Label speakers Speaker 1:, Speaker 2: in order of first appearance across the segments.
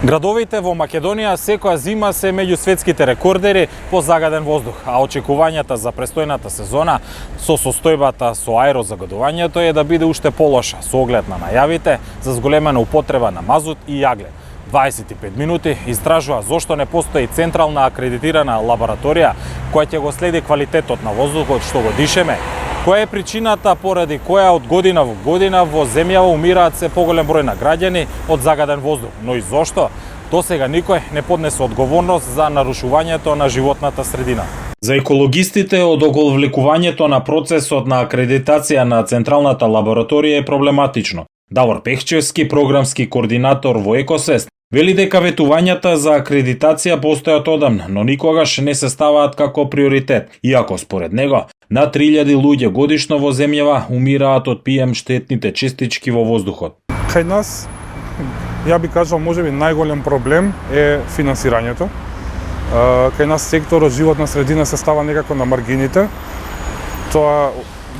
Speaker 1: Градовите во Македонија секоја зима се меѓу светските рекордери по загаден воздух, а очекувањата за престојната сезона со состојбата со аерозагадувањето е да биде уште полоша со оглед на најавите за зголемена употреба на мазут и јаглен. 25 минути истражува зошто не постои централна акредитирана лабораторија која ќе го следи квалитетот на воздухот што го дишеме. Која е причината поради која од година во година во земјава умираат се поголем број на граѓани од загаден воздух, но и зошто досега никој не поднесе одговорност за нарушувањето на животната средина. За екологистите од оговлекувањето на процесот на акредитација на централната лабораторија е проблематично. Давор Пехчевски, програмски координатор во Екосвест, вели дека ветувањата за акредитација постојат одамна, но никогаш не се ставаат како приоритет, иако според него над 3000 луѓе годишно во земјава умираат од PM штетните честички во воздухот.
Speaker 2: Кај нас, ја би кажал, можеби најголем проблем е финансирањето. Кај нас секторот животна средина се става некако на маргините. Тоа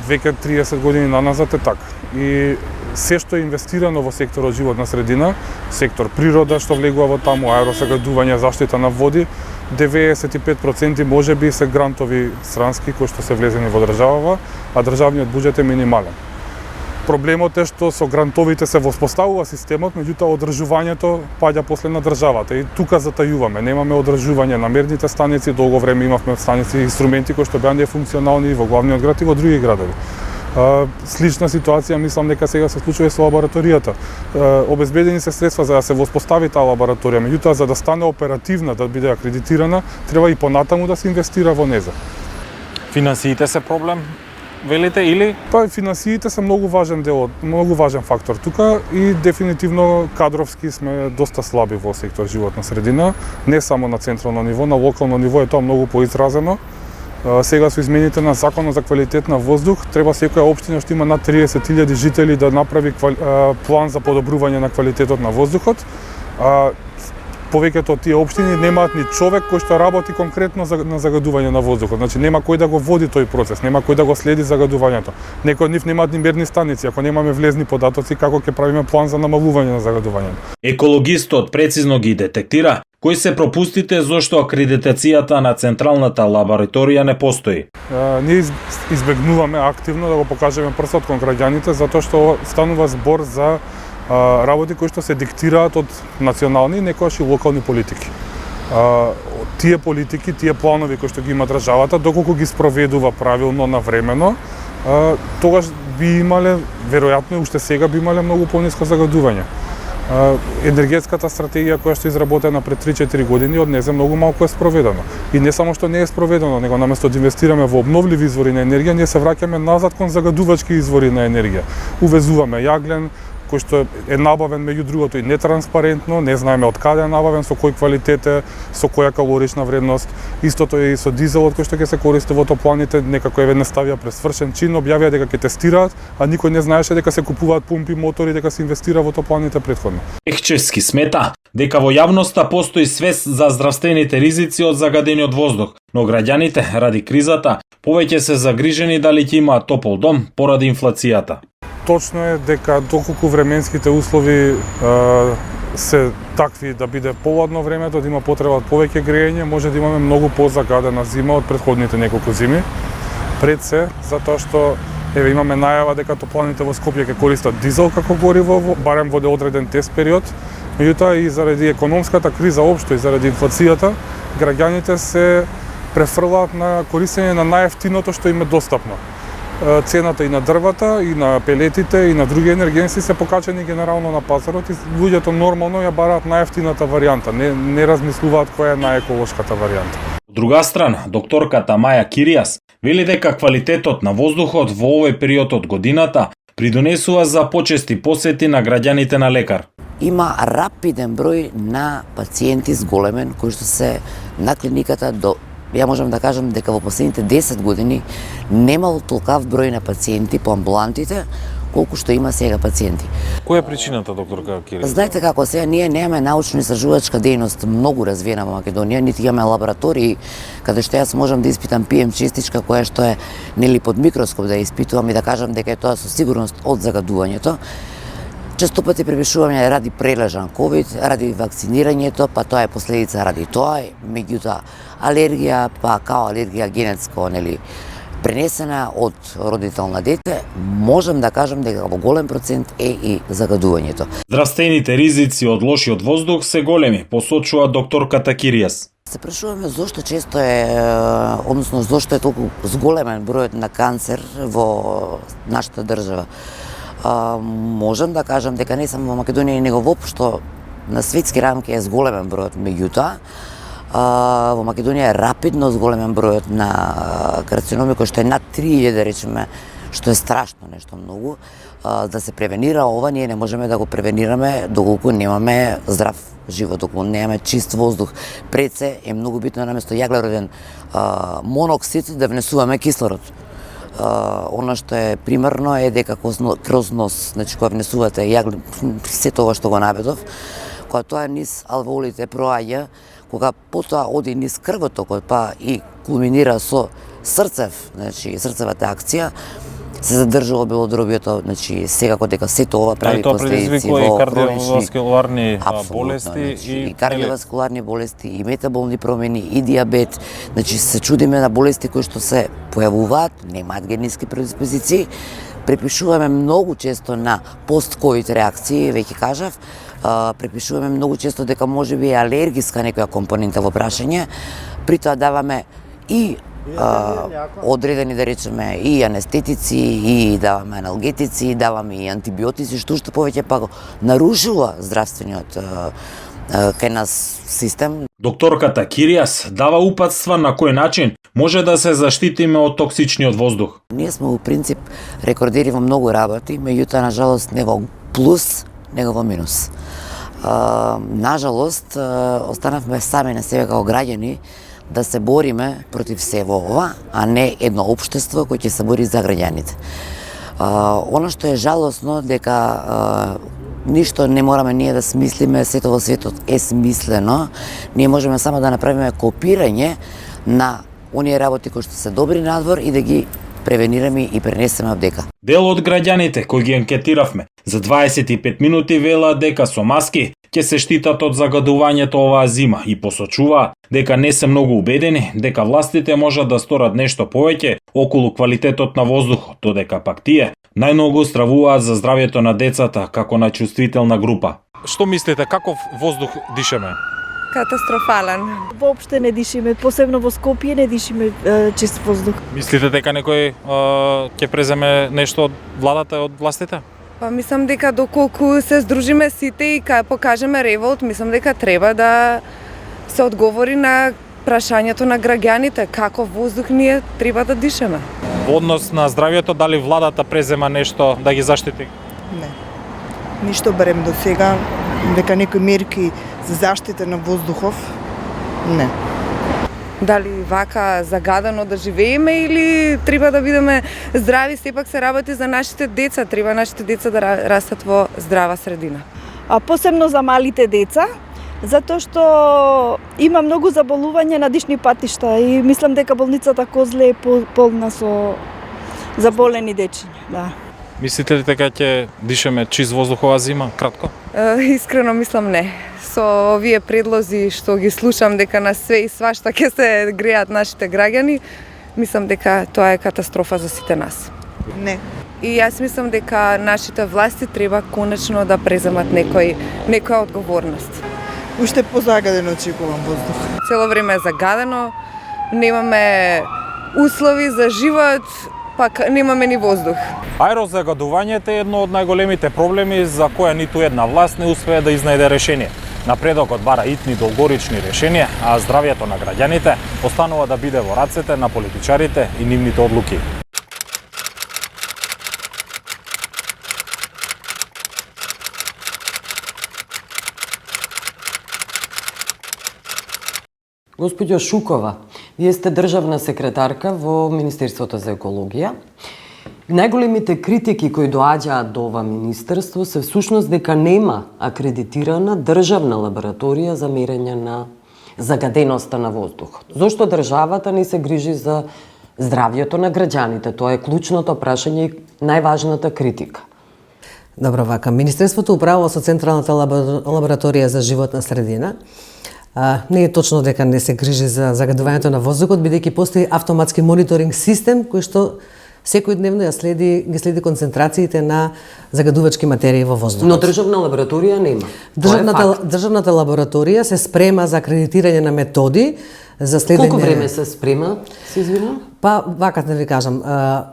Speaker 2: веќе 30 години наназад е така. И се што е инвестирано во секторот животна средина, сектор природа што влегува во таму, аерозагадување, заштита на води, 95% можеби се грантови странски кои што се влезени во државава, а државниот буџет е минимален. Проблемот е што со грантовите се воспоставува системот, меѓутоа одржувањето паѓа после на државата и тука затајуваме. Немаме одржување на мерните станици, долго време имавме станици и инструменти кои што беа нефункционални во главниот град и во други градови. Слична ситуација мислам дека сега се случува со лабораторијата. Обезбедени се средства за да се воспостави таа лабораторија, меѓутоа за да стане оперативна, да биде акредитирана, треба и понатаму да се инвестира во неа.
Speaker 1: Финансиите се проблем, велите, или?
Speaker 2: Па финансиите се многу важен дел, многу важен фактор тука и дефинитивно кадровски сме доста слаби во сектор животна средина, не само на централно ниво, на локално ниво е тоа многу поизразено. Сега со измените на Законот за квалитет на воздух, треба секоја општина што има над 30.000 жители да направи план за подобрување на квалитетот на воздухот. Повеќето од тие општини немаат ни човек кој што работи конкретно на загадување на воздухот. Значи нема кој да го води тој процес, нема кој да го следи загадувањето. Некои од нив немаат ни мерни станици, ако немаме влезни податоци како ќе правиме план за намалување на загадувањето.
Speaker 1: Екологистот прецизно ги детектира кои се пропустите зошто акредитацијата на централната лабораторија не постои.
Speaker 2: Ние избегнуваме активно да го покажеме прстот кон граѓаните затоа што станува збор за работи кои што се диктираат од национални и некогаш и локални политики. Тие политики, тие планови кои што ги има државата, доколку ги спроведува правилно навремено, тогаш би имале, веројатно и уште сега би имале многу пониско загадување. Енергетската стратегија која што е изработена пред 3-4 години од незе многу малку е спроведено. И не само што не е спроведено, него наместо да инвестираме во обновливи извори на енергија, ние се враќаме назад кон загадувачки извори на енергија. Увезуваме јаглен, кој што е набавен меѓу другото и нетранспарентно, не знаеме од каде е набавен, со кој квалитет е, со која калорична вредност. Истото е и со дизелот кој што ќе се користи во топланите, некако еве не ставија пред свршен чин, објавија дека ќе тестираат, а никој не знаеше дека се купуваат пумпи, мотори, дека се инвестира во топланите претходно.
Speaker 1: Пехчевски смета дека во јавноста постои свест за здравствените ризици од загадениот воздух, но граѓаните ради кризата повеќе се загрижени дали ќе имаат топол дом поради инфлацијата.
Speaker 2: Точно е дека доколку временските услови се такви да биде поладно времето, да има потреба од повеќе грејење, може да имаме многу позагадена зима од претходните неколку зими. Пред се, затоа што еве имаме најава дека топланите во Скопје ќе користат дизел како гориво, барем во одреден тест период. Меѓутоа и заради економската криза општо и заради инфлацијата, граѓаните се префрлаат на користење на најевтиното што им е достапно. Цената и на дрвата, и на пелетите, и на други енергенси се покачени генерално на пазарот и луѓето нормално ја бараат најевтината варијанта, не размислуваат која е најеколошката варијанта.
Speaker 1: Од друга страна, докторката Маја Киријас вели дека квалитетот на воздухот во овој период од годината придонесува за почести посети на граѓаните на лекар.
Speaker 3: Има рапиден број на пациенти зголемен кои што се на клиниката до ја можам да кажам дека во последните 10 години немало толкав број на пациенти по амбулантите колку што има сега пациенти.
Speaker 1: Која е причината, докторка Киријас?
Speaker 3: Знаете како, сега ние немаме научно-истражувачка дејност многу развиена во Македонија, нити имаме лаборатории каде што јас можам да испитам PM честичка која што е нели под микроскоп да ја испитувам и да кажам дека е тоа со сигурност од загадувањето. Често пати препишување ради прележан ковид, ради вакцинирањето, па тоа е последица ради тоа, меѓутоа алергија, па као алергија генетско, нели, пренесена од родител на дете, можам да кажам дека во голем процент е и загадувањето.
Speaker 1: Здравствените ризици од лошиот воздух се големи, посочува докторката Киријас.
Speaker 3: Се прашуваме зошто често е, односно зошто е толку зголемен бројот на канцер во нашата држава. Можам да кажам дека не само во Македонија, него воопшто на светски рамки е зголемен бројот, меѓутоа во Македонија е рапидно зголемен бројот на карциноми кој што е над 3000, да речеме, што е страшно нешто многу. Да се превенира ова, ние не можеме да го превенираме доколку немаме здрав живот, доколку немаме чист воздух. Пред се е многу битно наместо јаглероден моноксид да внесуваме кислород. Она што е примерно е дека кроз нос, значи кога внесувате се тоа што го наведов, кога тоа низ алвеолите проаѓа, кога потоа оди низ крвотокот, па и кулминира со срцев, значи срцевата акција, се задржува белодробието, значи секако дека сето ова прави последици во
Speaker 1: и кардиоваскуларни болести
Speaker 3: и кардиоваскуларни болести и метаболни промени и диабет. Значи се чудиме на болести кои што се појавуваат, немаат генетски предиспозиции. Препишуваме многу често на пост-ковид реакции, веќе кажав, препишуваме многу често дека можеби е алергиска некоја компонента во прашање, при тоа даваме и одредени, да речеме, и анестетици, и даваме аналгетици, и даваме и антибиотици, што уште повеќе па го нарушува здравствениот кај нас систем.
Speaker 1: Докторката Киријас дава упатства на кој начин може да се заштитиме од токсичниот воздух.
Speaker 3: Ние сме во принцип рекордери во многу работи, меѓутоа на жалост не во плюс, него во минус. На жалост останавме сами на себе како граѓани да се бориме против се во ова, а не едно општество кој ќе се бори за граѓаните. Она што е жалосно дека ништо не мораме ние да смислиме, сето во светот е смислено. Ние можеме само да направиме копирање на оние работи кои што се добри надвор и да ги превенираме и пренесеме одека.
Speaker 1: Дел од граѓаните кои ги анкетиравме за 25 минути велаат дека со маски ќе се штитат од загадувањето оваа зима и посочуваат дека не се многу убедени дека властите можат да сторат нешто повеќе околу квалитетот на воздухот, додека пак тие најмногу стравуваат за здравјето на децата како на чувствителна група. Што мислите, каков воздух дишеме?
Speaker 4: Катастрофален.
Speaker 5: Воопште не дишиме, посебно во Скопје не дишиме чист воздух.
Speaker 1: Мислите дека некој ќе преземе нешто од владата, од властите?
Speaker 4: Па мислам дека доколку се здружиме сите и покажеме револт, мислам дека треба да се одговори на прашањето на граѓаните каков воздух ние треба да дишеме.
Speaker 1: Во однос на здравјето, дали владата презема нешто да ги заштити?
Speaker 6: Не. Ништо барем до сега, дека некои мерки за заштита на воздухов, не.
Speaker 4: Дали вака загадано да живееме или треба да бидеме здрави, сепак се работи за нашите деца, треба нашите деца да растат во здрава средина.
Speaker 5: А посебно за малите деца, затоа што има многу заболување на дишни патишта и мислам дека болницата Козле е полна со заболени дечиња, да.
Speaker 1: Мислите ли дека ќе дишеме чист воздух оваа зима, кратко?
Speaker 4: Искрено мислам не. Со овие предлози што ги слушам дека на све и свашта ќе се греат нашите граѓани, мислам дека тоа е катастрофа за сите нас.
Speaker 6: Не.
Speaker 4: И јас мислам дека нашите власти треба конечно да преземат некоја одговорност.
Speaker 6: Уште позагадено очекувам воздух.
Speaker 4: Цело време е загадено, немаме услови за живот, пак немаме ни воздух.
Speaker 1: Аерозагадувањето е едно од најголемите проблеми за која ниту една власт не успее да изнајде решение. Напредокот бара итни долгорични решенија, а здравјето на граѓаните останува да биде во рацете на политичарите и нивните одлуки.
Speaker 7: Господјо Шукова, вие сте државна секретарка во Министерството за екологија. Најголемите критики кои доаѓаат до ова министерство се всушност дека нема акредитирана државна лабораторија за мерење на загаденоста на воздухот. Зошто државата не се грижи за здравјето на граѓаните? Тоа е клучното прашање и најважната критика.
Speaker 8: Добро, вака. Министерството управува со Централната лабораторија за животна средина. Не е точно дека не се грижи за загадувањето на воздухот, бидејќи постои автоматски мониторинг систем кој што секојдневно ги следи концентрациите на загадувачки материи во воздухот.
Speaker 7: Но државна лабораторија нема.
Speaker 8: Државната лабораторија се спрема за акредитирање на методи за следење.
Speaker 7: Колку време се спрема? Се извинувам.
Speaker 8: Па, вака да ви кажам,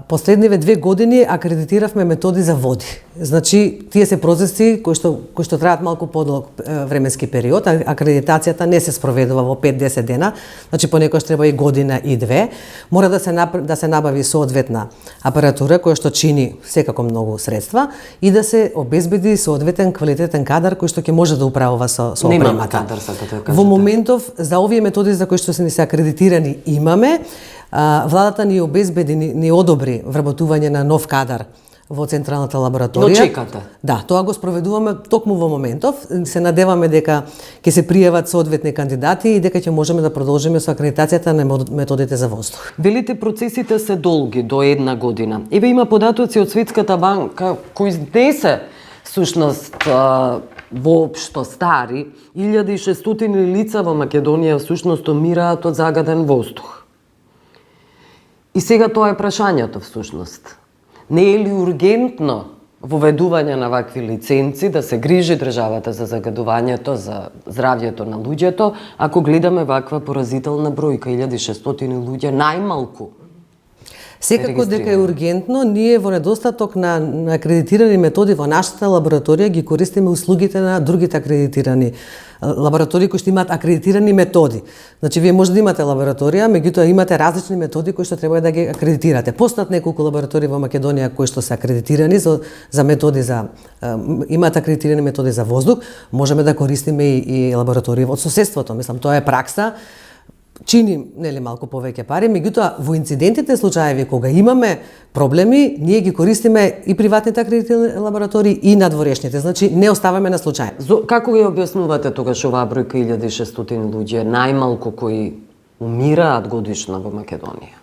Speaker 8: последниве 2 години акредитиравме методи за води. Значи, тие се процеси кои што траат малку подолг временски период, а акредитацијата не се спроведува во 5-10 дена, значи понекогаш треба и година и 2. Мора да се набави соодветна апаратура која што чини секако многу средства и да се обезбеди соодветен квалитетен кадар кој што ќе може да управува со опремата.
Speaker 7: Немаме кадар, сакате да кажете.
Speaker 8: Во моментов за овие методи за кои што се акредитирани имаме, владата ни обезбеди, ни одобри вработување на нов кадар во Централната лабораторија.
Speaker 7: Но чекате?
Speaker 8: Да, тоа го спроведуваме токму во моментов. Се надеваме дека ќе се пријават соодветни кандидати и дека ќе можеме да продолжиме со акредитацијата на методите за воздух.
Speaker 7: Велите процесите се долги, до 1 година. Еве има податоци од Светската банка кои не се всушност воопшто стари. 1600 лица во Македонија всушност умираат од загаден воздух. И сега тоа е прашањето всушност. Не е ли ургентно воведување на вакви лиценци да се грижи државата за загадувањето, за здравјето на луѓето, ако гледаме ваква поразителна бројка, 1600 луѓе најмалку?
Speaker 8: Секако дека е ургентно, ние во недостаток на акредитирани методи во нашата лабораторија ги користиме услугите на другите акредитирани лаборатории кои што имаат акредитирани методи. Значи, вие може да имате лабораторија, меѓутоа имате различни методи кои што треба да ги акредитирате. Постојат неколку лаборатории во Македонија кои што се акредитирани за методи имаат акредитирани методи за воздух, можеме да користиме и лаборатории во соседството. Мислам, тоа е пракса. Чини нели малку повеќе пари, меѓутоа во инцидентите случаеви кога имаме проблеми, ние ги користиме и приватните акредитирани лаборатории и надворешните, значи не оставаме на случај.
Speaker 7: Како ги објаснувате тогаш оваа бројка 1600 луѓе, најмалку кои умираат годишно во Македонија?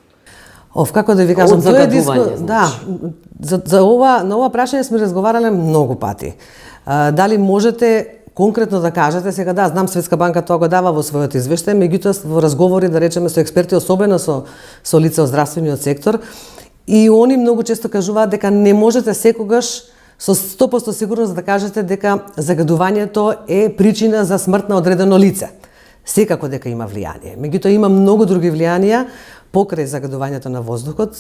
Speaker 8: Како да ви кажам,
Speaker 7: тоа е
Speaker 8: да, на ова прашање сме разговарале многу пати. Дали можете конкретно да кажете, сега да, знам Светска банка тоа го дава во својот извештај, меѓутоа во разговори, да речеме, со експерти, особено со лица од здравствениот сектор, и они многу често кажуваат дека не можете секогаш со 100% сигурност да кажете дека загадувањето е причина за смрт на одредено лице. Секако дека има влијание. Меѓутоа има многу други влијанија покрај загадувањето на воздухот,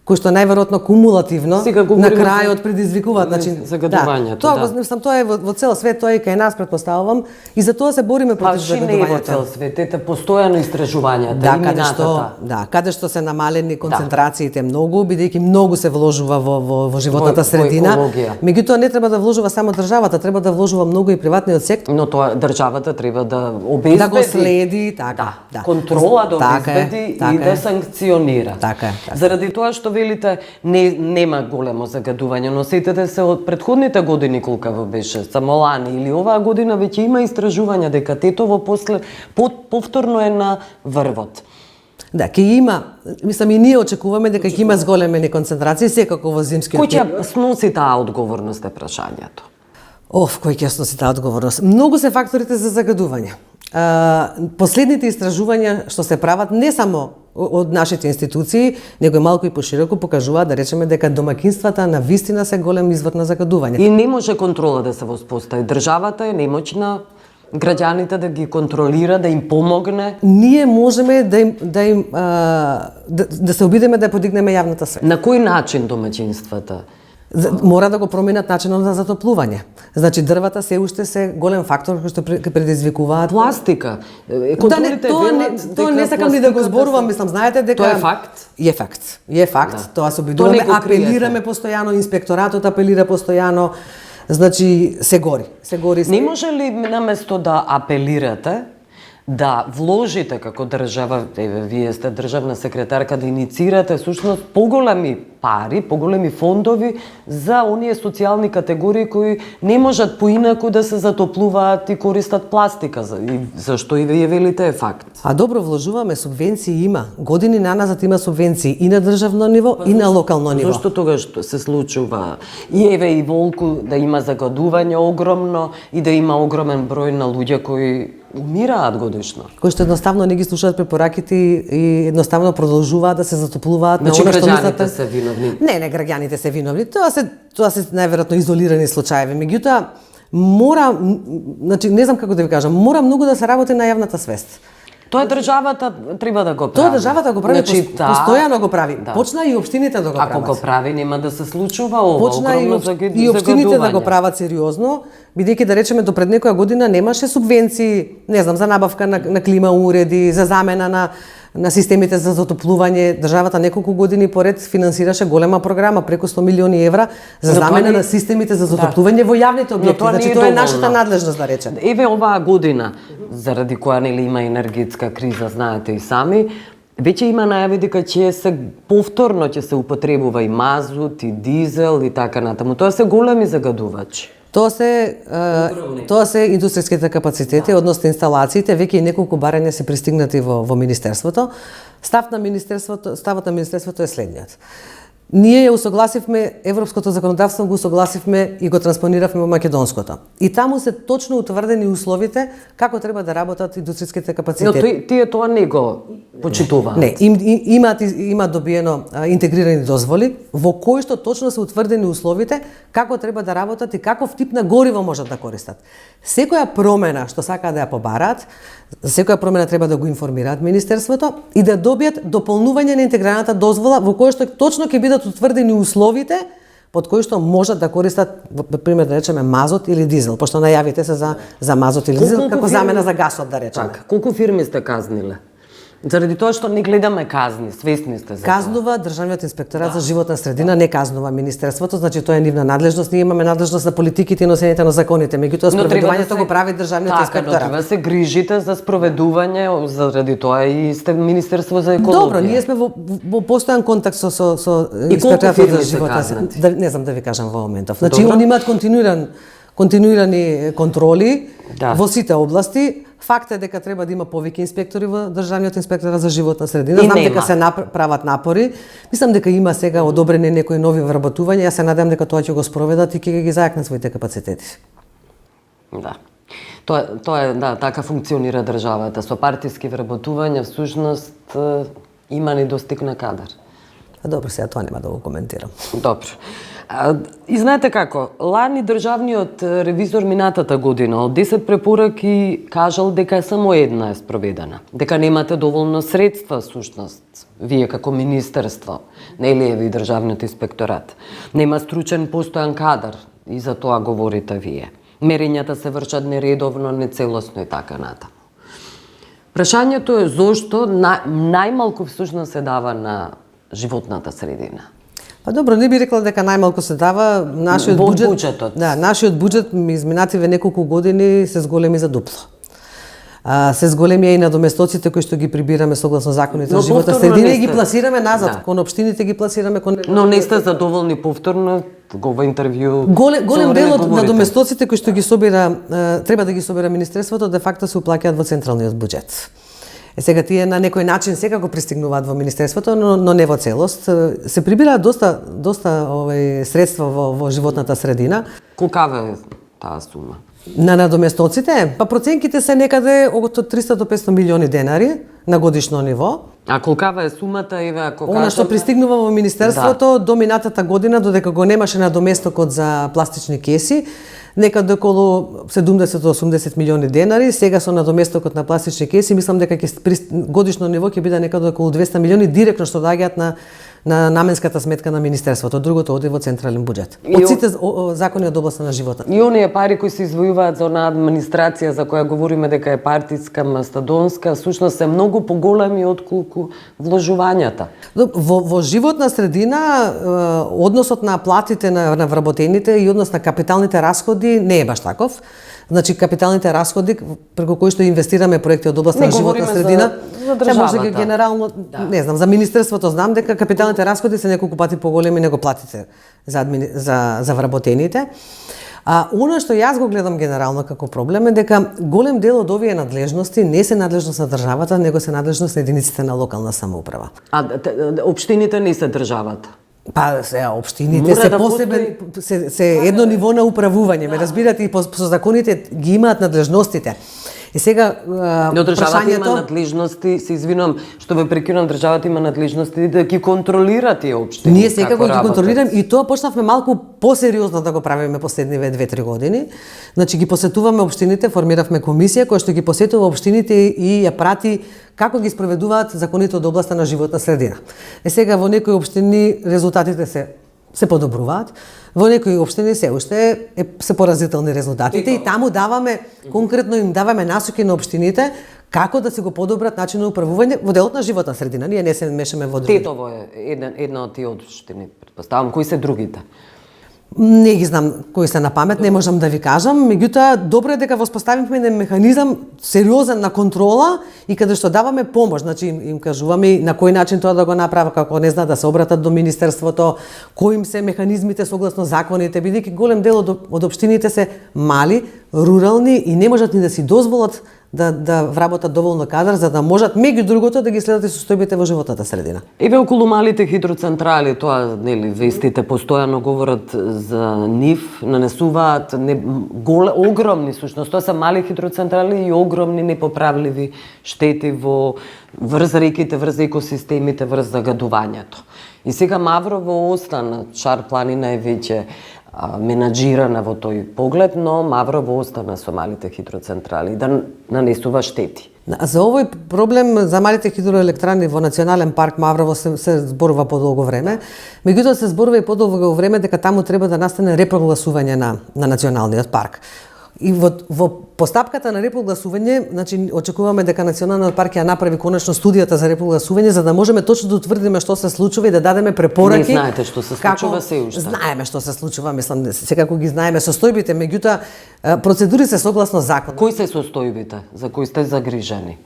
Speaker 8: кои што најверојатно кумулативно на крајот предизвикуваат, значи
Speaker 7: загадувањето.
Speaker 8: Тоа е во цел свет, тоа е и кај нас претпоставувам, и за тоа се бориме против загадувањето.
Speaker 7: Не е во цел свет, ете постојано истражувањата,
Speaker 8: каде што се намалени концентрациите многу, бидејќи многу се вложува во животната средина. Меѓутоа не треба да вложува само државата, треба да вложува многу и приватниот сектор.
Speaker 7: Но тоа државата треба да обезбеди,
Speaker 8: да го следи,
Speaker 7: контрола да обезбеди и да санкционира. Заради тоа што велите нема големо загадување, но сетете се од претходните години колкаво беше, само лани или оваа година веќе има истражувања дека Тетово повторно е на врвот.
Speaker 8: Да, ќе има, мислам и ние очекуваме дека ќе има зголемени концентрации секако во зимскиот период.
Speaker 7: Кој ќе сноси таа одговорност е прашањето?
Speaker 8: Кој ќе сноси таа одговорност? Многу се факторите за загадување. Последните истражувања што се прават не само од нашите институции, него и малку и пошироко покажуваат, да речеме, дека домакинствата на вистина се голем извор на загадување.
Speaker 7: И не може контрола да се воспостави. Државата е немоćна, граѓаните да ги контролира, да им помогне.
Speaker 8: Ние можеме да се обидеме да подигнеме јавната свест.
Speaker 7: На кој начин домаќинствата?
Speaker 8: Мора да го променат начинот на затоплување. Значи дрвата се уште се голем фактор кој што предизвикуваат
Speaker 7: пластика.
Speaker 8: Тоа не сакам ни да го зборувам, мислам, знаете дека
Speaker 7: тоа е факт.
Speaker 8: Е факт. Тоа се обидуваме, апелираме постојано, инспекторатот апелира постојано. Значи се гори.
Speaker 7: Не може ли наместо да апелирате да вложите како држава, вие сте државна секретарка, да инициирате всушност поголеми пари, поголеми фондови за оние социјални категории кои не можат поинаку да се затоплуваат и користат пластика. И зашто и вие велите е факт.
Speaker 8: А добро вложуваме, субвенции има. Години наназад има субвенции и на државно ниво и на локално ниво.
Speaker 7: Зашто тогаш се случува и еве и волку да има загадување огромно и да има огромен број на луѓе кои умираат годишно?
Speaker 8: Кои што едноставно не ги слушаат препораките и едноставно продолжуваат да се затоплуваат
Speaker 7: Значи,
Speaker 8: на она што
Speaker 7: граѓаните се виновни?
Speaker 8: Не, граѓаните се виновни. Тоа се најверојатно изолирани случаеви. Меѓутоа, мора, значи не знам како да ви кажам, мора многу да се работи на јавната свест.
Speaker 7: Тоа државата треба да го прави.
Speaker 8: Тоа државата го прави,
Speaker 7: Значи,
Speaker 8: постојано го прави.
Speaker 7: Да.
Speaker 8: Почна и општините да го прават.
Speaker 7: Ако го прави, нема да се случува ова
Speaker 8: Почна
Speaker 7: огромно
Speaker 8: и општините да го прават сериозно, бидејќи да речеме до пред некоја година немаше субвенции, не знам, за набавка на клима уреди, за замена на системите за затоплување. Државата неколку години поред финансираше голема програма, преку 100 милиони евра за замена на системите за затоплување во јавните објекти. Значи тоа е нашата надлежност, да речем.
Speaker 7: Еве оваа година, заради која нели има енергетска криза, знаете и сами, веќе има најави дека повторно ќе се употребува и мазут, и дизел и така натаму. Тоа се големи загадувачи.
Speaker 8: Тоа се индустријските капацитети, односно инсталациите, веќе и неколку барања се пристигнати во министерството. Ставот на министерството е следниот. Ние ја усогласивме европското законодавство, го усогласивме и го транспониравме во македонското. И таму се точно утврдени условите како треба да работат индустријските капацитети.
Speaker 7: Но тие тоа не го почитуваат.
Speaker 8: Не, има добиено интегрирани дозволи во кои што точно се утврдени условите како треба да работат и каков тип на гориво можат да користат. Секоја промена што сакаат да ја побараат, секоја промена треба да го информираат министерството и да добијат дополнување на интеграната дозвола во која што точно ќе бидат утврдени условите под кои што можат да користат, пример да речеме мазот или дизел, пошто најавите се за мазот или дизел како замена за гасот, да речеме.
Speaker 7: Така, колку фирми сте казниле? Заради тоа што не гледаме казни, свесни сте за тоа.
Speaker 8: Казнува Државниот инспекторат за животна средина, не казнува министерството, значи тоа е нивна надлежност, ние имаме надлежност на политиките и носењето на законите, меѓутоа спроведувањето го прави Државниот инспекторат.
Speaker 7: Така, но треба се грижите за спроведување, заради тоа и сте Министерство за екологија.
Speaker 8: Добро, ние сме во постојан контакт со инспекторатот за животна средина. Не знам да ви кажам во моментов. Значи, они имаат континуирани контроли во сите области. Факт е дека треба да има повеќе инспектори во Државниот инспекторат за животна средина. Знам дека се прават напори. Мислам дека има сега одобрени некои нови вработувања. Јас се надевам дека тоа ќе го спроведат и ќе ги зајакнат своите капацитети.
Speaker 7: Да. Тоа е, да, така функционира државата. Со партиски вработувања, всушност, има недостиг на кадар.
Speaker 8: Добро, сега тоа нема да го коментирам.
Speaker 7: Добро. И знаете како, лани државниот ревизор минатата година од 10 препораки кажал дека само една е спроведена, дека немате доволно средства всушност, вие како министерство, нели е ви државниот инспекторат. Нема стручен постојан кадар и за тоа говорите вие. Мерењата се вршат нередовно, нецелосно и така натаму. Прашањето е зошто најмалку всушност се дава на животната средина.
Speaker 8: Па добро, не би рекла дека најмалку се дава нашиот
Speaker 7: буџетот.
Speaker 8: Да, нашиот буџет изминативе неколку години се зголеми за дупло. Се зголеми и надоместоците кои што ги прибираме согласно законите за животна средина и ги пласираме назад, кон општините ги пласираме кон.
Speaker 7: Но не сте задоволни повторно во интервју.
Speaker 8: Голем дел од надоместоците кои што ги собира, треба да ги собира министерството, де факто се уплаќаат во централниот буџет. Сега тие на некој начин секако пристигнуваат во министерството, но не во целост. Се прибираат доста средства во животната средина.
Speaker 7: Колкава е таа сума?
Speaker 8: На надоместоците, па проценките се некаде од 300 до 500 милиони денари на годишно ниво.
Speaker 7: А колкава е сумата, еве, ако кажам?
Speaker 8: Она што пристигнува во министерството до минатата година, додека го немаше надоместокот за пластични кеси, некаде околу 70 до 80 милиони денари, сега со надоместокот на пластични кеси, мислам дека годишно ниво ќе биде некаде околу 200 милиони директно што доаѓаат на наменската сметка на министерството, другото оди во централен буџет. Од сите закони од областа на животот.
Speaker 7: И оние пари кои се извојуваат за онаа администрација за која говориме дека е партиска, мастодонска, всушност се многу поголеми отколку вложувањата.
Speaker 8: Во животна средина односот на платите на вработените и однос на капиталните расходи не е баш таков. Значи капиталните расходи преку кои што инвестираме проекти од област на животна средина.
Speaker 7: За за
Speaker 8: Се може
Speaker 7: државата.
Speaker 8: генерално, не знам, за министерството знам дека капиталните расходи се неколку пати поголеми него платите за вработените. А она што јас го гледам генерално како проблем е дека голем дел од овие надлежности не се надлежност на државата, него се надлежност на единиците на локална самоуправа.
Speaker 7: А општините не се државата.
Speaker 8: Па се општините
Speaker 7: Мора
Speaker 8: се
Speaker 7: да
Speaker 8: посебен се едно ниво на управување, ме разбирате, и по законите ги имаат надлежностите. И сега
Speaker 7: Но државата има
Speaker 8: прашањето
Speaker 7: надлежности, се извинувам што ве прекинам, државата има надлежности да ги контролира тие општини.
Speaker 8: ние секако
Speaker 7: како
Speaker 8: ги
Speaker 7: работат.
Speaker 8: контролирам и тоа почнавме малку посериозно да го правиме последниве 2-3 години. Значи ги посетуваме општините, формиравме комисија која што ги посетува општините и ја прати како ги спроведуваат законите од областа на животна средина. Сега во некои општини резултатите се подобруваат, во некои општини се уште се поразителни резултатите и таму даваме конкретно им даваме насоки на општините како да се го подобрат начин на управување во делот на животна средина. Ние не се мешаме во други.
Speaker 7: Тетово е една од тие општини, претпоставам. Кои се другите?
Speaker 8: Не ги знам кои се на памет, не можам да ви кажам, меѓутоа добро е дека воспоставивме еден механизам сериозен на контрола и каде што даваме помош, значи им кажуваме на кој начин тоа да го направат, како не знаат да се обратат до министерството, кои им се механизмите согласно законите, бидејќи голем дел од општините се мали, рурални и не можат ни да си дозволат да вработат доволно кадар за да можат меѓу другото да ги следат и состојбите во животната средина.
Speaker 7: Еве околу малите хидроцентрали, тоа нели вестите постојано говорат за нив, нанесуваат огромни сушност, тоа се мали хидроцентрали и огромни непоправливи штети врз реките, врз екосистемите, врз загадувањето. И сега Маврово остана, Шар планина е веќе менаџирана во тој поглед, но Маврово остана со малите хидроцентрали да нанесува штети.
Speaker 8: За овој проблем за малите хидроелектрани во Национален парк Маврово се зборува подолго време. Меѓутоа се зборува и подолго време дека таму треба да настане репрогласување на Националниот парк. И во постапката на репрогласување, значи очекуваме дека Националниот парк ја направи конечно студијата за репрогласување за да можеме точно да утврдиме што се случува и да дадеме препораки.
Speaker 7: Не знаете што се случува се уште.
Speaker 8: Знаеме што се случува, мислам секако ги знаеме состојбите, меѓутоа процедури се согласно закон.
Speaker 7: Кои се состојбите за кои сте загрижени?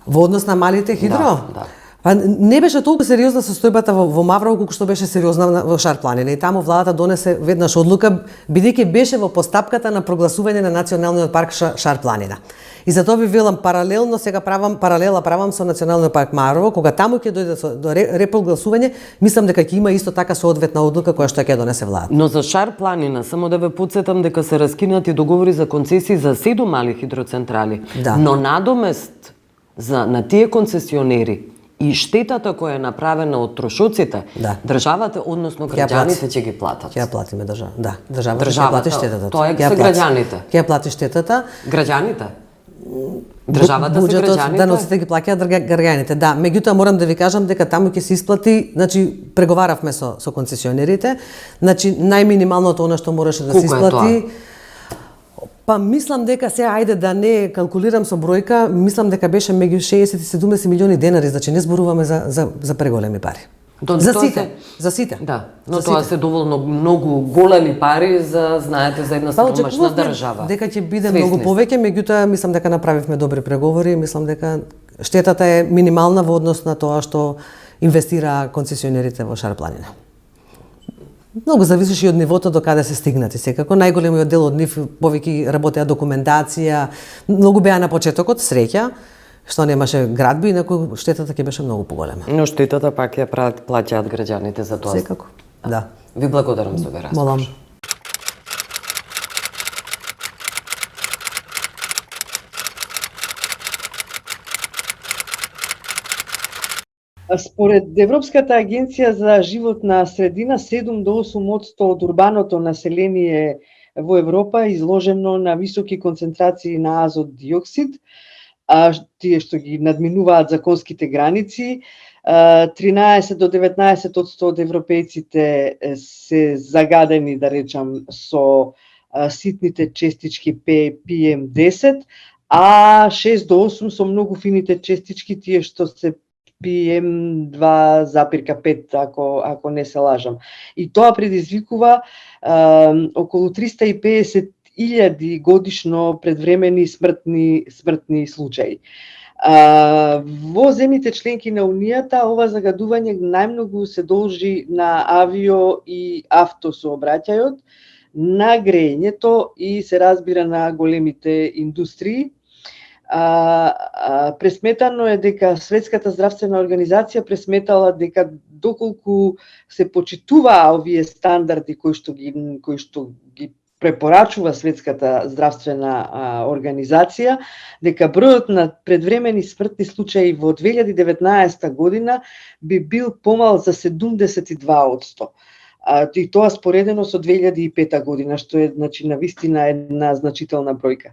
Speaker 8: Во однос на малите хидро?
Speaker 7: Да.
Speaker 8: Па не беше толку сериозна состојбата во Маврово колку што беше сериозна во Шар планина и таму владата донесе веднаш одлука бидејќи беше во постапката на прогласување на Националниот парк Шар планина. И затоа ви велам паралелно сега правам со Националниот парк Маврово, кога таму ќе дојде до репрогласување, мислам дека ќе има исто така соодветна одлука која што ќе донесе владата.
Speaker 7: Но за Шар планина, само да ве потсетам дека се раскинати договори за концесии за 7 мали хидроцентрали.
Speaker 8: Да.
Speaker 7: Но надомест на тие концесионери и штетата која е направена од трошоците, државата, односно граѓаните ќе ги платат.
Speaker 8: Ќе ја платиме држава. Да, државата ќе плати штетата.
Speaker 7: Тоа се граѓаните.
Speaker 8: Ќе ја плати штетата.
Speaker 7: Граѓаните? Државата се граѓаните?
Speaker 8: Даноците ги плаќаат граѓаните. Да, меѓутоа морам да ви кажам дека таму ќе се исплати, значи преговаравме со концесионерите, значи најминималното она што мораше да се исплати. Па мислам дека сега ајде да не калкулирам со бројка, мислам дека беше меѓу 60 и 70 милиони денари, значи не зборуваме за преголеми пари. За сите.
Speaker 7: Да, но тоа се доволно многу големи пари за, знаете, за една сиромашна држава.
Speaker 8: Дека ќе биде многу повеќе, меѓутоа мислам дека направивме добри преговори, мислам дека штетата е минимална во однос на тоа што инвестира концесионерите во Шар планина. Многу зависеше и од нивото до каде се стигнати. Секако најголемиот дел од нив повеќе работеа документација, многу беа на почетокот, среќа, што немаше градби, инаку штетата ќе беше многу поголема.
Speaker 7: Но штетата пак ја плаќаат граѓаните за тоа.
Speaker 8: Секако. Да.
Speaker 7: Ви благодарам за овој разговор.
Speaker 8: Молам.
Speaker 9: Според Европската агенција за животна средина, 7 до 8% од урбаното население во Европа е изложено на високи концентрации на азот диоксид, тие што ги надминуваат законските граници. 13 до 19% од европејците се загадени, да речам, со ситните честички PM10, а 6 до 8 со многу фините честички, тие што се PM2,5, ако не се лажам. И тоа предизвикува околу 350.000 годишно предвремени смртни случаи. Во земјите членки на Унијата ова загадување најмногу се должи на авио и автосообраќајот, на грејењето и се разбира на големите индустрии. Пресметано е дека Светската здравствена организација пресметала дека доколку се почитуваа овие стандарди кои што ги препорачува Светската здравствена организација, дека бројот на предвремени смртни случаи во 2019 година би бил помал за 72%. И тоа споредено со 2005 година, што е, значи, навистина една значителна бројка.